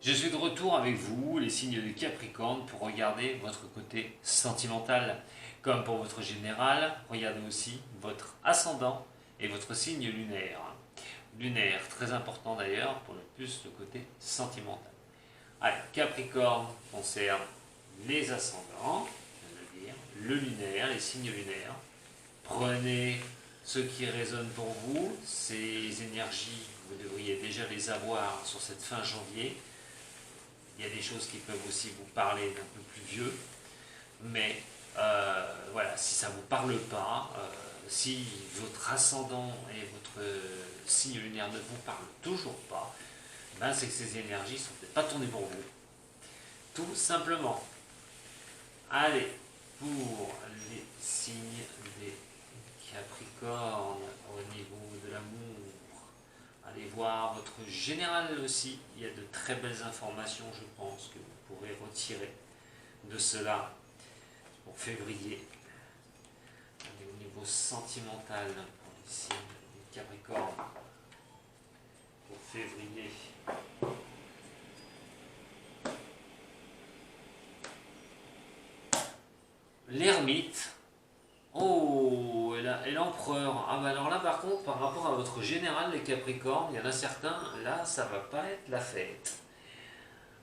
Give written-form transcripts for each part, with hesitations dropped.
Je suis de retour avec vous, les signes de Capricorne, pour regarder votre côté sentimental. Comme pour votre général, regardez aussi votre ascendant et votre signe lunaire. Lunaire, très important d'ailleurs, pour le plus le côté sentimental. Allez, Capricorne concerne les ascendants, je viens de le dire, le lunaire, les signes lunaires. Prenez ce qui résonne pour vous, ces énergies, vous devriez déjà les avoir sur cette fin janvier. Il y a des choses qui peuvent aussi vous parler d'un peu plus vieux, mais voilà, si ça ne vous parle pas, si votre ascendant et votre signe lunaire ne vous parlent toujours pas, ben c'est que ces énergies ne sont peut-être pas tournées pour vous. Tout simplement. Allez, pour les signes des Capricornes au niveau de l'amour, allez voir votre général aussi. Il y a de très belles informations, je pense, que vous pourrez retirer de cela pour février. Allez, au niveau sentimental, pour les signes des Capricornes, pour février. L'ermite. Oh, et l'empereur. Ah bah alors là par contre, par rapport à votre général les Capricornes, il y en a certains, là ça va pas être la fête.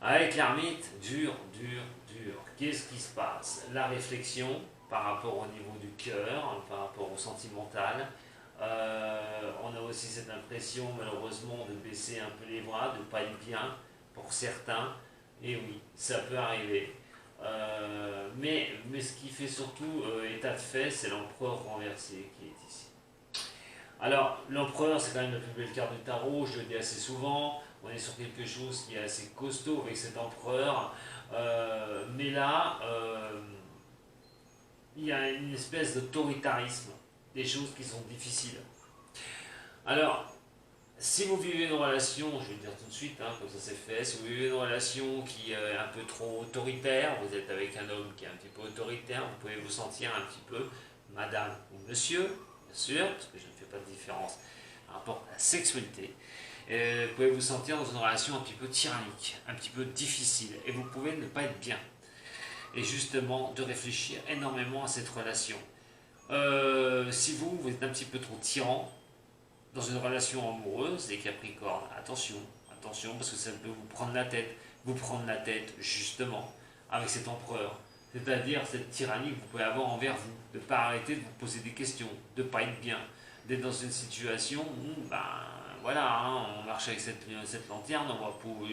Avec l'ermite, dur, dur, dur. Qu'est-ce qui se passe? La réflexion par rapport au niveau du cœur, par rapport au sentimental. On a aussi cette impression malheureusement de baisser un peu les bras, de ne pas être bien pour certains. Et oui, ça peut arriver. Mais ce qui fait surtout état de fait, c'est l'empereur renversé qui est ici. Alors, l'empereur, c'est quand même la plus belle carte du tarot, je le dis assez souvent. On est sur quelque chose qui est assez costaud avec cet empereur. Mais là, il y a une espèce d'autoritarisme, des choses qui sont difficiles. Alors, si vous vivez une relation, je vais le dire tout de suite, comme ça c'est fait, si vous vivez une relation qui est un peu trop autoritaire, vous êtes avec un homme qui est un petit peu autoritaire, vous pouvez vous sentir un petit peu madame ou monsieur, bien sûr, parce que je ne fais pas de différence par rapport à la sexualité. Vous pouvez vous sentir dans une relation un petit peu tyrannique, un petit peu difficile, et vous pouvez ne pas être bien. Et justement, de réfléchir énormément à cette relation. Si vous êtes un petit peu trop tyran, dans une relation amoureuse, les Capricornes, attention, attention, parce que ça peut vous prendre la tête justement avec cet empereur, c'est-à-dire cette tyrannie que vous pouvez avoir envers vous, de ne pas arrêter de vous poser des questions, de ne pas être bien, d'être dans une situation où, ben voilà, on marche avec cette lanterne, on voit vous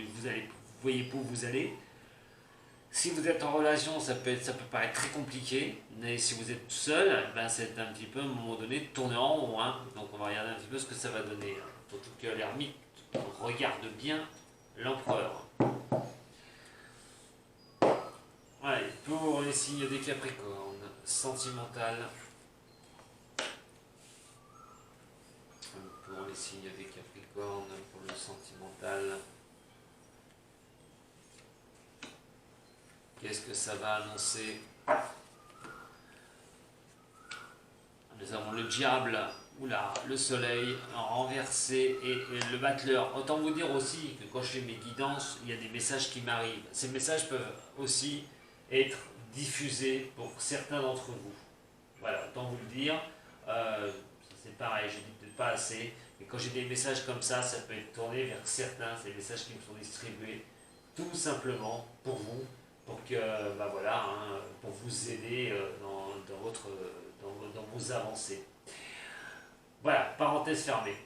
voyez pas où vous allez. Si vous êtes en relation, ça peut paraître très compliqué, mais si vous êtes tout seul, ben c'est un petit peu à un moment donné de tourner en rond. Donc on va regarder un petit peu ce que ça va donner. Surtout que l'ermite regarde bien l'empereur. Allez, pour les signes des Capricornes, sentimental. Pour les signes des Capricornes, pour le sentimental. Qu'est-ce que ça va annoncer? Nous avons le diable, oula, le soleil renversé et le battleur. Autant vous dire aussi que quand je fais mes guidances, il y a des messages qui m'arrivent. Ces messages peuvent aussi être diffusés pour certains d'entre vous. Voilà, autant vous le dire. C'est pareil, je dis peut-être pas assez. Mais quand j'ai des messages comme ça peut être tourné vers certains. C'est des messages qui me sont distribués tout simplement pour vous. Pour que, voilà, pour vous aider dans vos avancées. Voilà, parenthèse fermée.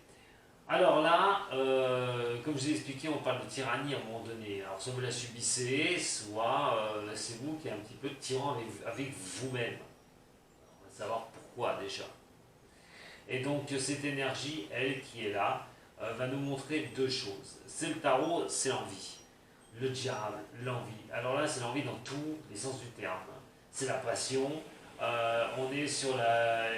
Alors là, comme je vous ai expliqué, on parle de tyrannie à un moment donné. Alors soit vous la subissez, soit c'est vous qui êtes un petit peu tyran avec vous-même. On va savoir pourquoi déjà. Et donc cette énergie, elle qui est là, va nous montrer deux choses. C'est le tarot, c'est l'envie. Le diable, l'envie. Alors là, c'est l'envie dans tous les sens du terme. C'est la passion. On est sur la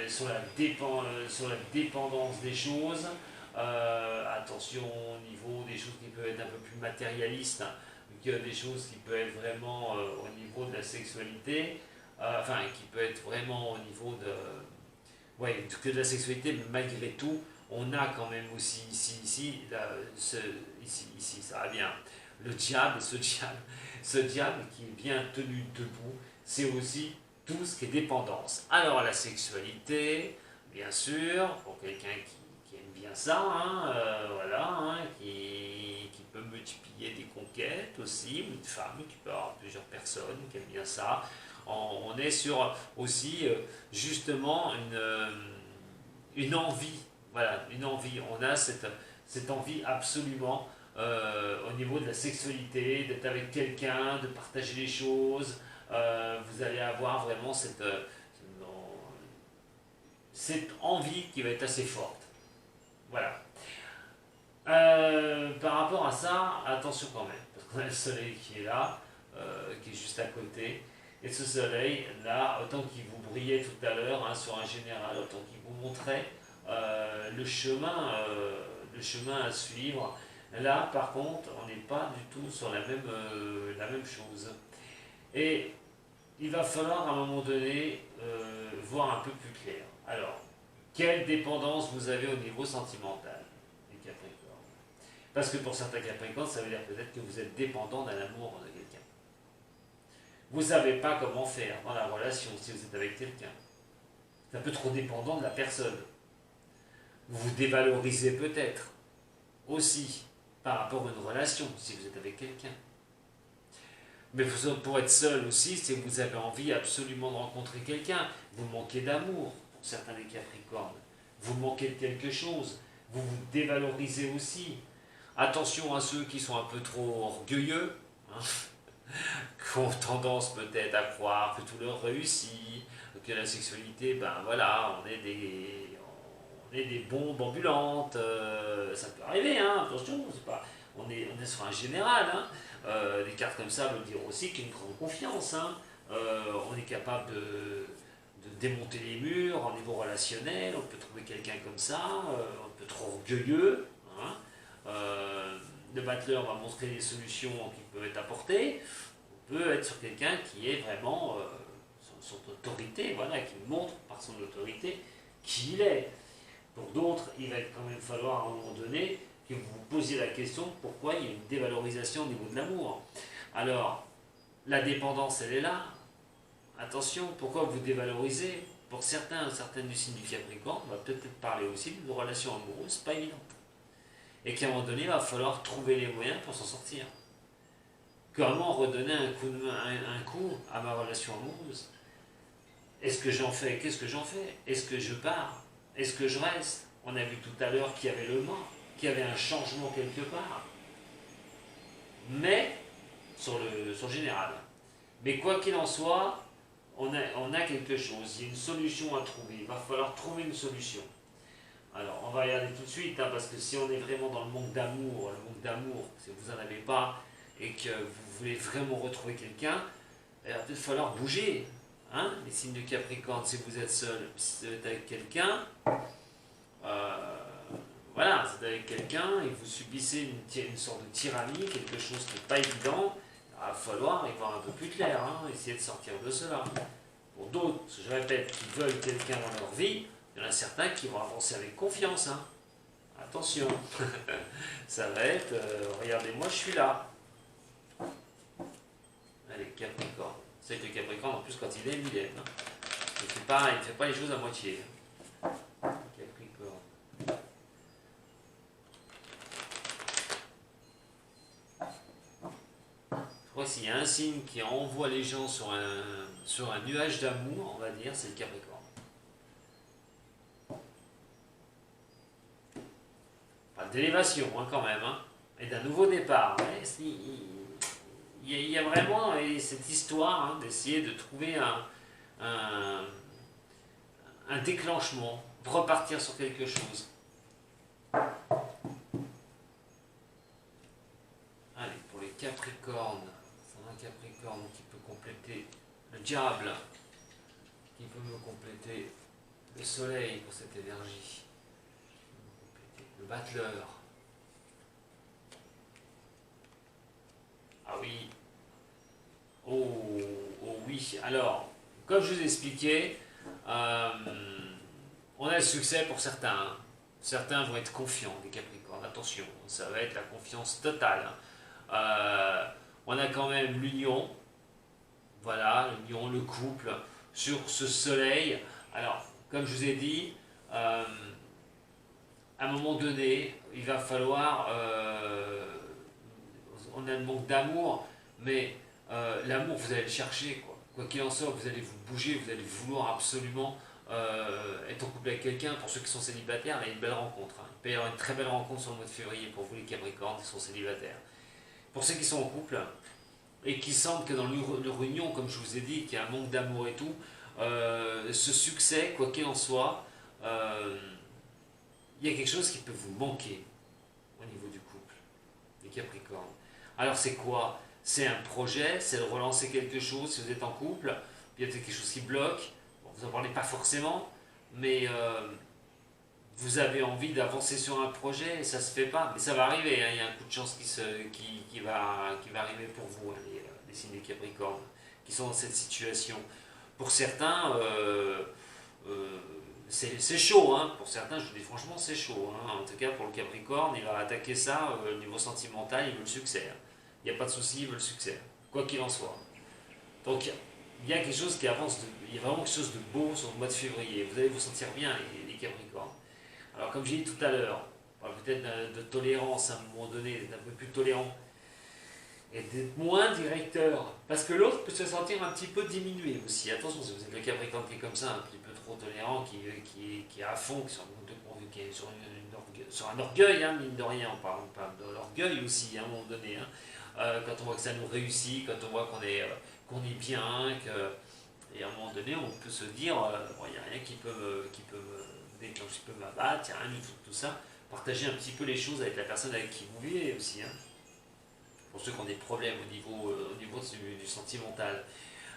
dépendance des choses. Attention au niveau des choses qui peuvent être un peu plus matérialistes, que des choses qui peuvent être vraiment au niveau de la sexualité. Qui peut être vraiment au niveau que de la sexualité, mais malgré tout, on a quand même aussi ici, ça va bien. le diable, ce diable qui est bien tenu debout, c'est aussi tout ce qui est dépendance. Alors la sexualité, bien sûr, pour quelqu'un qui aime bien ça, hein, voilà, hein, qui peut multiplier des conquêtes aussi, une femme qui peut avoir plusieurs personnes, qui aime bien ça. On est sur aussi justement une envie, voilà, une envie. On a cette envie absolument au niveau de la sexualité, d'être avec quelqu'un, de partager les choses. Vous allez avoir vraiment cette envie qui va être assez forte. Voilà. Par rapport à ça, attention quand même, parce qu'on a le soleil qui est là, qui est juste à côté. Et ce soleil, là, autant qu'il vous brillait tout à l'heure hein, sur un général, autant qu'il vous montrait le chemin à suivre. Là, par contre, on n'est pas du tout sur la même chose. Et il va falloir à un moment donné voir un peu plus clair. Alors, quelle dépendance vous avez au niveau sentimental, les Capricornes? Parce que pour certains Capricornes, ça veut dire peut-être que vous êtes dépendant d'un amour de quelqu'un. Vous ne savez pas comment faire dans la relation si vous êtes avec quelqu'un. C'est un peu trop dépendant de la personne. Vous vous dévalorisez peut-être aussi par rapport à une relation si vous êtes avec quelqu'un. Mais pour être seul aussi, si vous avez envie absolument de rencontrer quelqu'un, vous manquez d'amour, pour certains des Capricornes. Vous manquez de quelque chose. Vous vous dévalorisez aussi. Attention à ceux qui sont un peu trop orgueilleux, hein, qui ont tendance peut-être à croire que tout leur réussit, que la sexualité, ben voilà, on est des bombes ambulantes, ça peut arriver, hein, attention, c'est pas, on est sur un général, hein, des cartes comme ça veulent dire aussi qu'il y a une grande confiance, hein, on est capable de démonter les murs au niveau relationnel, on peut trouver quelqu'un comme ça, on peut être orgueilleux, hein, le battleur va montrer les solutions qui peuvent être apportées, on peut être sur quelqu'un qui est vraiment son autorité, voilà, qui montre par son autorité qui il est. Pour d'autres, il va quand même falloir à un moment donné que vous vous posiez la question pourquoi il y a une dévalorisation au niveau de l'amour. Alors, la dépendance, elle est là. Attention, pourquoi vous dévalorisez? Pour certaines du signe du Capricorne, on va peut-être parler aussi d'une relation amoureuse pas évidente. Et qu'à un moment donné, il va falloir trouver les moyens pour s'en sortir. Comment redonner un coup à ma relation amoureuse? Est-ce que j'en fais? Qu'est-ce que j'en fais? Est-ce que je pars? Est-ce que je reste? On a vu tout à l'heure qu'il y avait le mort, qu'il y avait un changement quelque part. Mais, sur le général. Mais quoi qu'il en soit, on a quelque chose. Il y a une solution à trouver. Il va falloir trouver une solution. Alors, on va regarder tout de suite, hein, parce que si on est vraiment dans le manque d'amour, si vous n'en avez pas, et que vous voulez vraiment retrouver quelqu'un, il va peut-être falloir bouger. Hein, les signes de Capricorne, si vous êtes seul, si vous êtes avec quelqu'un, voilà, vous êtes avec quelqu'un et vous subissez une sorte de tyrannie, quelque chose qui n'est pas évident, il va falloir y voir un peu plus clair, hein, essayer de sortir de cela. Pour d'autres, je répète, qui veulent quelqu'un dans leur vie, il y en a certains qui vont avancer avec confiance. Hein. Attention, ça va être, regardez-moi, je suis là. Allez, Capricorne. C'est que le Capricorne, en plus, quand il aime, il aime. Hein. Il ne fait pas les choses à moitié. Capricorne. Je crois que s'il y a un signe qui envoie les gens sur un nuage d'amour, on va dire, c'est le Capricorne. Pas d'élévation, hein, quand même. Hein. Et d'un nouveau départ. Ouais, il y a vraiment cette histoire hein, d'essayer de trouver un déclenchement, de repartir sur quelque chose. Allez, pour les Capricornes, c'est un Capricorne qui peut compléter le diable, qui peut me compléter le soleil pour cette énergie, le battleur. Ah oui. Oh, oh oui. Alors, comme je vous expliquais, on a le succès pour certains. Certains vont être confiants, des Capricornes. Attention, ça va être la confiance totale. On a quand même l'union, voilà, l'union, le couple, sur ce soleil. Alors, comme je vous ai dit, à un moment donné, il va falloir, on a le manque d'amour, mais l'amour, vous allez le chercher, quoi. Quoi qu'il en soit, vous allez vous bouger, vous allez vouloir absolument être en couple avec quelqu'un. Pour ceux qui sont célibataires, il y a une belle rencontre, hein. Il peut y avoir une très belle rencontre sur le mois de février pour vous les Capricornes qui sont célibataires. Pour ceux qui sont en couple et qui sentent que dans leur union, comme je vous ai dit, qu'il y a un manque d'amour et tout, ce succès, quoi qu'il en soit, il y a quelque chose qui peut vous manquer au niveau du couple, les Capricornes. Alors c'est quoi? C'est un projet, c'est de relancer quelque chose si vous êtes en couple, il y a quelque chose qui bloque, bon, vous n'en parlez pas forcément, mais vous avez envie d'avancer sur un projet et ça se fait pas, mais ça va arriver, hein. Il y a un coup de chance qui va arriver pour vous, hein, les signes des Capricornes, qui sont dans cette situation. Pour certains, c'est chaud, hein. Pour certains, je vous dis franchement, c'est chaud, hein. En tout cas, pour le Capricorne, il va attaquer ça au niveau sentimental, il veut le succès, hein. Il n'y a pas de souci, il veut le succès, quoi qu'il en soit. Donc, il y a quelque chose qui avance, il y a vraiment quelque chose de beau sur le mois de février. Vous allez vous sentir bien, les Capricornes. Alors, comme j'ai dit tout à l'heure, on parle peut-être de tolérance à un moment donné, d'être un peu plus tolérant et d'être moins directeur. Parce que l'autre peut se sentir un petit peu diminué aussi. Attention, si vous êtes le Capricorne qui est comme ça, un petit peu trop tolérant, qui est à fond, qui est sur un orgueil, hein, mine de rien, on parle de l'orgueil aussi, hein, à un moment donné. Hein. Quand on voit que ça nous réussit, quand on voit qu'on est bien, et à un moment donné, on peut se dire, bon, il n'y a rien qui peut me déclencher, qui peut m'abattre, il n'y a rien du tout ça. Partagez un petit peu les choses avec la personne avec qui vous vivez aussi. Hein. Pour ceux qui ont des problèmes au niveau du sentimental.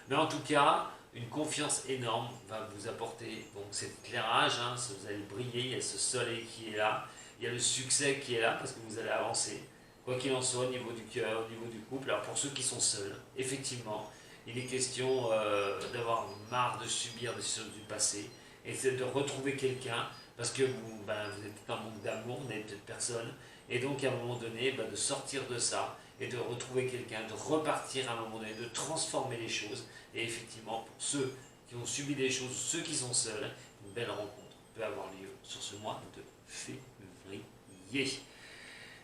Mais en tout cas, une confiance énorme va vous apporter donc cet éclairage, hein, vous allez briller, il y a ce soleil qui est là, il y a le succès qui est là parce que vous allez avancer. Quoi qu'il en soit, au niveau du cœur, au niveau du couple. Alors pour ceux qui sont seuls, effectivement, il est question d'avoir marre de subir des choses du passé et de retrouver quelqu'un parce que vous êtes en manque d'amour, vous n'avez peut-être personne, et donc à un moment donné, de sortir de ça et de retrouver quelqu'un, de repartir à un moment donné, de transformer les choses. Et effectivement, pour ceux qui ont subi des choses, ceux qui sont seuls, une belle rencontre peut avoir lieu sur ce mois de février.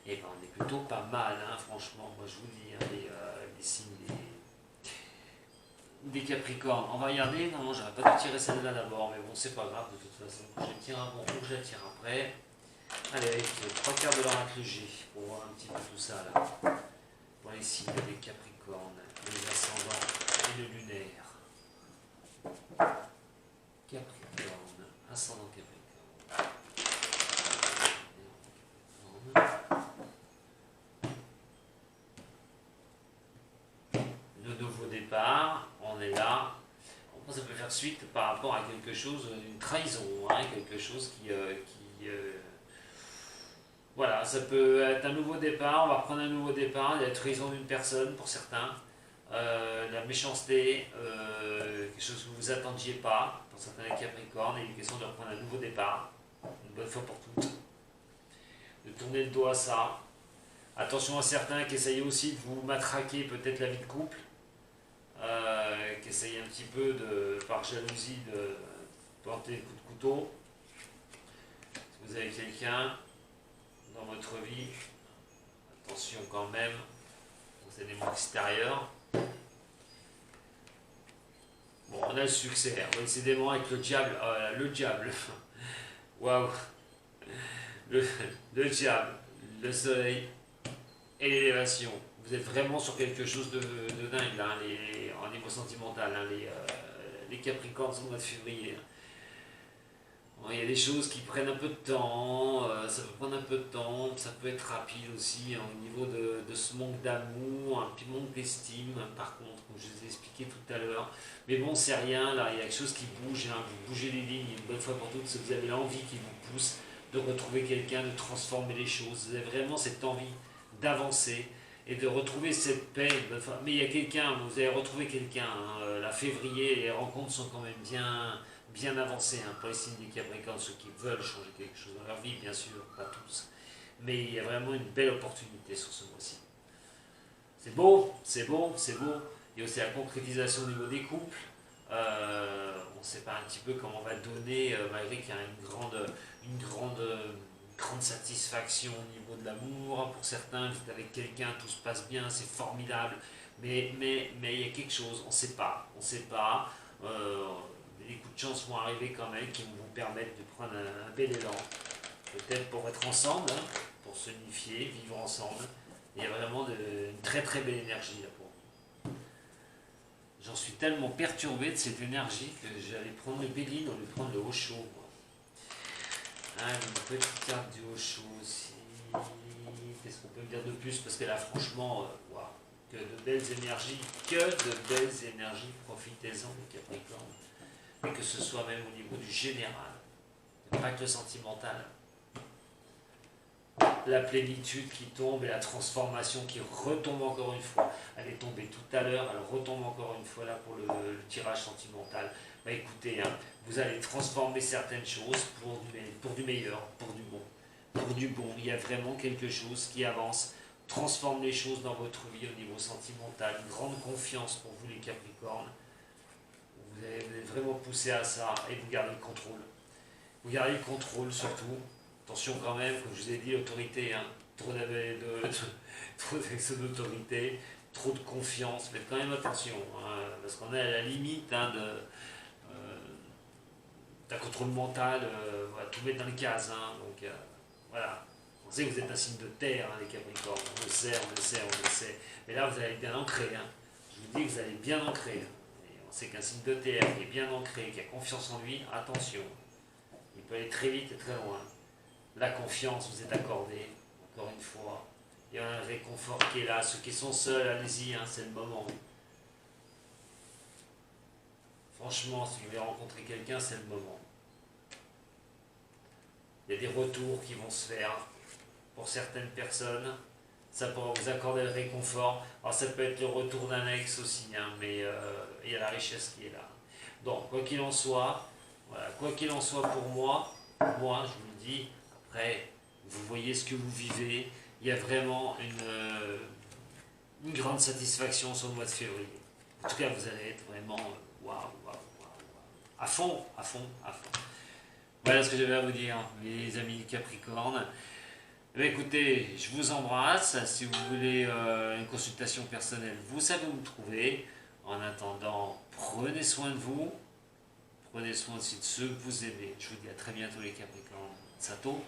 Et on est plutôt pas mal, hein, franchement, moi je vous dis, hein, les signes des Capricornes. On va regarder, non, j'aurais pas dû tirer celle-là d'abord, mais bon, c'est pas grave, de toute façon, je la tire avant ou je la tire après. Allez, avec 3/4 de l'oracle G, pour voir un petit peu tout ça là. Pour les signes des Capricornes, les ascendants et le lunaire. Capricorne, ascendant Capricorne. Le nouveau départ, on est là. Ça peut faire suite par rapport à quelque chose, une trahison, hein, quelque chose voilà, ça peut être un nouveau départ, on va reprendre un nouveau départ, la trahison d'une personne pour certains, la méchanceté, quelque chose que vous attendiez pas, pour certains Capricornes, il est question de reprendre un nouveau départ, une bonne fois pour toutes, de tourner le dos à ça. Attention à certains qui essayent aussi de vous matraquer peut-être la vie de couple, qui essayent un petit peu par jalousie de porter des coups de couteau. Si vous avez quelqu'un dans votre vie, attention quand même aux éléments extérieurs. Bon, on a le succès, hein. Décidément avec le diable, waouh, le diable, le soleil et l'élévation. Vous êtes vraiment sur quelque chose de dingue là, en niveau sentimental, hein, les Capricornes au mois de février. Bon, il y a des choses qui prennent un peu de temps, ça peut prendre un peu de temps, ça peut être rapide aussi, hein, au niveau de ce manque d'amour, un petit manque d'estime, par contre, comme je vous ai expliqué tout à l'heure. Mais bon, c'est rien, là, il y a quelque chose qui bouge, hein, vous bougez les lignes une bonne fois pour toutes, si vous avez l'envie qui vous pousse de retrouver quelqu'un, de transformer les choses, vous avez vraiment cette envie d'avancer et de retrouver cette paix. Mais il y a quelqu'un, vous allez retrouver quelqu'un, hein, la février, les rencontres sont quand même bien avancées, hein, pour les signes des Capricornes, ceux qui veulent changer quelque chose dans leur vie, bien sûr, pas tous. Mais il y a vraiment une belle opportunité sur ce mois-ci. c'est beau, c'est beau. Il y a aussi la concrétisation au niveau des couples. On ne sait pas un petit peu comment on va donner, malgré qu'il y a une grande satisfaction au niveau de l'amour. Pour certains, vous êtes avec quelqu'un, tout se passe bien, c'est formidable. Mais il y a quelque chose, on ne sait pas. On ne sait pas. Les coups de chance vont arriver quand même qui vont vous permettre de prendre un bel élan. Peut-être pour être ensemble, hein, pour s'unifier, vivre ensemble. Il y a vraiment une très très belle énergie là pour vous. J'en suis tellement perturbé de cette énergie que j'allais prendre le Béline au lieu de prendre le Osho. Une petite carte du Osho aussi. Qu'est-ce qu'on peut me dire de plus? Parce que là, franchement, waouh, que de belles énergies, profitez-en les Capricornes. Et que ce soit même au niveau du général, pas que le sentimental. La plénitude qui tombe et la transformation qui retombe encore une fois. Elle est tombée tout à l'heure, elle retombe encore une fois là pour le tirage sentimental. Bah écoutez, hein, vous allez transformer certaines choses pour du meilleur, pour du bon. Pour du bon, il y a vraiment quelque chose qui avance, transforme les choses dans votre vie au niveau sentimental. Une grande confiance pour vous les Capricornes. Vous allez vraiment pousser à ça et vous gardez le contrôle. Vous gardez le contrôle surtout. Attention quand même, comme je vous ai dit, l'autorité, hein, trop d'excès d'autorité, trop de confiance, faites quand même attention, hein, parce qu'on est à la limite d'un contrôle mental, voilà, tout mettre dans les cases, hein, donc voilà. On sait que vous êtes un signe de terre, hein, les Capricornes, on le sait, mais là vous allez bien ancré, hein. Je vous dis que vous allez bien ancré, hein. Et on sait qu'un signe de terre qui est bien ancré, qui a confiance en lui, attention, il peut aller très vite et très loin. La confiance vous est accordée, encore une fois. Il y a un réconfort qui est là. Ceux qui sont seuls, allez-y, hein, c'est le moment. Franchement, si vous voulez rencontrer quelqu'un, c'est le moment. Il y a des retours qui vont se faire pour certaines personnes. Ça pourra vous accorder le réconfort. Alors ça peut être le retour d'un ex aussi, hein, mais il y a la richesse qui est là. Donc, quoi qu'il en soit, voilà, quoi qu'il en soit pour moi, je vous le dis, après, vous voyez ce que vous vivez, il y a vraiment une grande satisfaction sur le mois de février. En tout cas, vous allez être vraiment à fond, à fond, à fond. Voilà ce que j'avais à vous dire, les amis Capricorne. Écoutez, je vous embrasse. Si vous voulez une consultation personnelle, vous savez où me trouver. En attendant, prenez soin de vous. Prenez soin aussi de ceux que vous aimez. Je vous dis à très bientôt les Capricornes. Sato.